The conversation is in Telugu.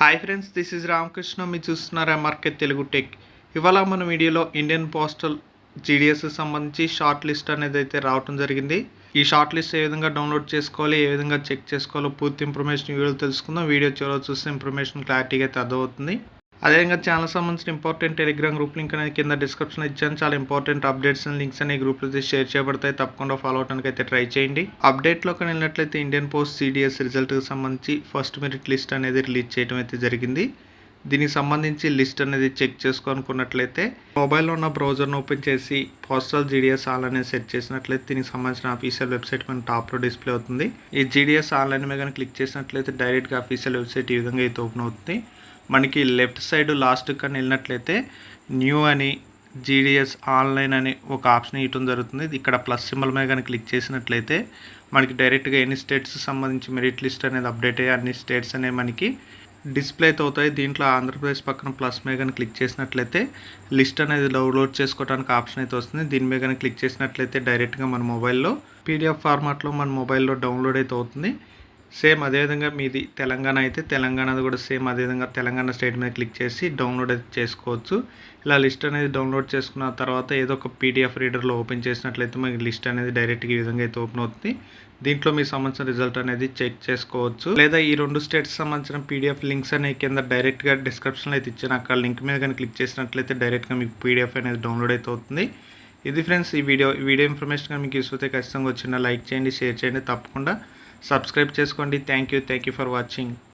Hi friends, this is Ramakrishna. మీరు చూస్తున్నారు ఎంఆర్కే తెలుగు టెక్. ఇవాళ మన వీడియోలో ఇండియన్ పోస్టల్ జీడిఎస్ సంబంధించి షార్ట్ లిస్ట్ అనేది అయితే రావడం జరిగింది. ఈ షార్ట్ లిస్ట్ ఏ విధంగా డౌన్లోడ్ చేసుకోవాలి, ఏ విధంగా చెక్ చేసుకోవాలో పూర్తి ఇన్ఫర్మేషన్ వీడియోలో తెలుసుకుందాం. వీడియో చివరిలో చూస్తే ఇన్ఫర్మేషన్ క్లారిటీగా అయితే అర్థమవుతుంది. అదేవిధంగా ఛానల్ సంబంధించిన ఇంపార్టెంట్ టెలిగ్రామ్ గ్రూప్ లింక్ అనేది కింద డిస్క్రిప్షన్ ఇచ్చాను. చాలా ఇంపార్టెంట్ అప్డేట్స్ అండ్ లింక్స్ అనే గ్రూప్లో అయితే షేర్ చేయబడతాయి. తప్పకుండా ఫాలో అవడానికి అయితే ట్రై చేయండి. అప్డేట్లోకి వెళ్ళినట్లయితే ఇండియన్ పోస్ట్ సిడిఎస్ రిజల్ట్కి సంబంధించి ఫస్ట్ మెరిట్ లిస్ట్ అనేది రిలీజ్ చేయడం అయితే జరిగింది. దీనికి సంబంధించి లిస్ట్ అనేది చెక్ చేసుకోనుకున్నట్లయితే మొబైల్లో ఉన్న బ్రౌజర్ను ఓపెన్ చేసి పోస్టల్ జీడిఎస్ ఆల్ అనేది సెట్ చేసినట్లయితే దీనికి సంబంధించిన అఫీషియల్ వెబ్సైట్ మన టాప్లో డిస్ప్లే అవుతుంది. ఈ జీడిఎస్ ఆన్లైన్ మీద కానీ క్లిక్ చేసినట్లయితే డైరెక్ట్గా అఫీషియల్ వెబ్సైట్ ఈ విధంగా అయితే ఓపెన్ అవుతుంది. మనకి లెఫ్ట్ సైడ్ లాస్ట్ కానీ వెళ్ళినట్లయితే న్యూ అని జీడిఎస్ ఆన్లైన్ అని ఒక ఆప్షన్ ఇవ్వడం జరుగుతుంది. ఇక్కడ ప్లస్ సింబల్ మీద కానీ క్లిక్ చేసినట్లయితే మనకి డైరెక్ట్గా ఎన్ని స్టేట్స్ సంబంధించి మెరిట్ లిస్ట్ అనేది అప్డేట్ అయ్యి అన్ని స్టేట్స్ అనేవి మనకి డిస్ప్లే అయితే అవుతాయి. దీంట్లో ఆంధ్రప్రదేశ్ పక్కన ప్లస్ మీద కానీ క్లిక్ చేసినట్లయితే లిస్ట్ అనేది డౌన్లోడ్ చేసుకోవడానికి ఆప్షన్ అయితే వస్తుంది. దీని మీద కానీ క్లిక్ చేసినట్లయితే డైరెక్ట్గా మన మొబైల్లో పీడిఎఫ్ ఫార్మాట్లో మన మొబైల్లో డౌన్లోడ్ అయితే అవుతుంది. సేమ్ అదేవిధంగా మీది తెలంగాణ అయితే తెలంగాణది కూడా సేమ్ అదేవిధంగా తెలంగాణ స్టేట్ మీద క్లిక్ చేసి డౌన్లోడ్ అయితే చేసుకోవచ్చు. ఇలా లిస్ట్ అనేది డౌన్లోడ్ చేసుకున్న తర్వాత ఏదో ఒక పీడిఎఫ్ రీడర్లో ఓపెన్ చేసినట్లయితే మనకి లిస్ట్ అనేది డైరెక్ట్గా ఈ విధంగా అయితే ఓపెన్ అవుతుంది. దీంట్లో మీకు సంబంధించిన రిజల్ట్ అనేది చెక్ చేసుకోవచ్చు. లేదా ఈ రెండు స్టేట్స్ సంబంధించిన పీడిఎఫ్ లింక్స్ అనేవి కింద డైరెక్ట్గా డిస్క్రిప్షన్లో అయితే ఇచ్చాను. అక్కడ లింక్ మీద కానీ క్లిక్ చేసినట్లయితే డైరెక్ట్గా మీకు పీడిఎఫ్ అనేది డౌన్లోడ్ అయితే అవుతుంది. ఇది ఫ్రెండ్స్ ఈ వీడియో ఇన్ఫర్మేషన్ కానీ మీకు యూస్ అయితే ఖచ్చితంగా వచ్చిన లైక్ చేయండి, షేర్ చేయండి, తప్పకుండా సబ్స్క్రైబ్ చేసుకోండి. Thank you for watching.